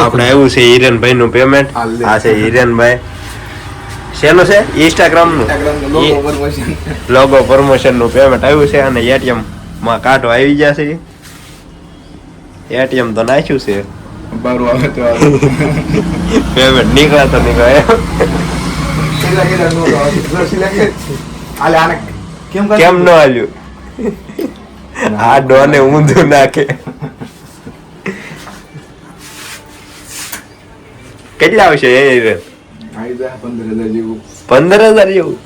આપણે આવ્યું છે હિરેનભાઈ નું પેમેન્ટ. આ છે હિરેનભાઈ. શેનું છે? ઇન્સ્ટાગ્રામ નું લોગો પ્રમોશન નું પેમેન્ટ આવ્યું છે અને એટીએમ માં કાઢો આવી ગયા છે. એટીએમ તો નાખ્યું છે. બારું આવે તો પેમેન્ટ નીકળે તો નીકળે. કેમ ન હાલ્યું? આ ડોને ઊંધું નાખે. કેટલા આવશે? 15,000 જેવું. 15,000 જેવું.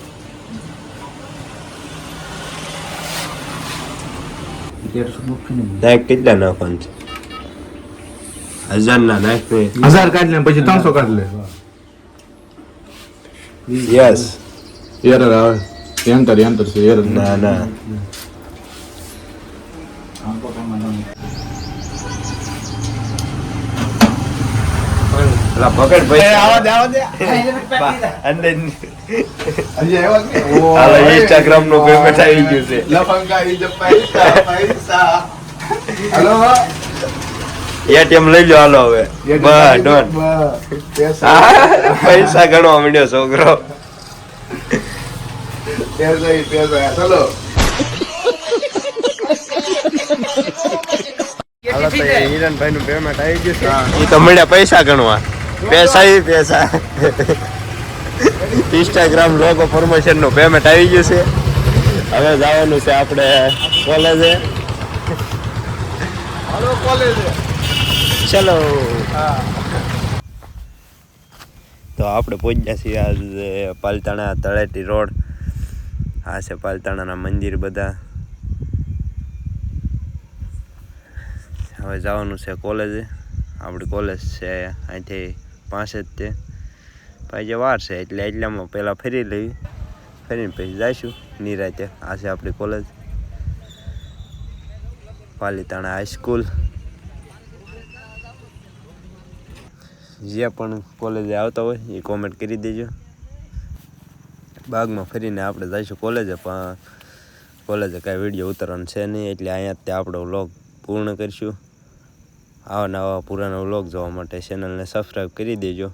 કેટલા નાખવાનું છે? 1000 ના નાખ. 1000 કાઢ લે પછી 300 કાઢ લે. યસ. એરર આવે. એન્ટર છે એરર. ના ના. પકડ ભાઈ. આવા દે. અંદર હજી આવ્યો કે? હાલો ઇન્સ્ટાગ્રામ નું પેમેન્ટ આવી ગયું છે. લફંગાઈ જ પૈસા. હાલો એટીએમ લઈ લો. હાલો હવે બસ ડોન. પૈસા ગણવા માંડ્યો છોકરો. ચલો હાલો તો હિરણભાઈ નું પેમેન્ટ આવી ગયું છે. એ તો મળ્યા પૈસા ગણવા. પૈસા ઇન્સ્ટાગ્રામ લોગો પ્રમોશન નું પેમેન્ટ આવી ગયું છે. હવે જવાનું છે આપણે કોલેજે. ચલો. તો આપણે પહોંચ્યા છીએ આજે પાલતાણા તળેટી રોડ. આ છે પાલતાણાના મંદિર બધા. હવે જવાનું છે કોલેજે. આપણી કોલેજ છે અહીંથી 5 જ તે ભાઈ જે વાર છે એટલે એટલામાં પહેલાં ફરી લેવી. ફરીને પછી જઈશું નિરાતે. આ છે આપણી કોલેજ પાલીતાણા હાઈસ્કૂલ. જે પણ કોલેજે આવતા હોય એ કોમેન્ટ કરી દેજો. બાગમાં ફરીને આપણે જઈશું કોલેજે. પણ કોલેજે કાંઈ વિડીયો ઉતારવાનો છે નહીં એટલે અહીંયા જ આપણો વ્લોગ પૂર્ણ કરીશું. આવા નવા પુરાના વ્લોગ જોવા માટે ચેનલને સબસ્ક્રાઈબ કરી દેજો.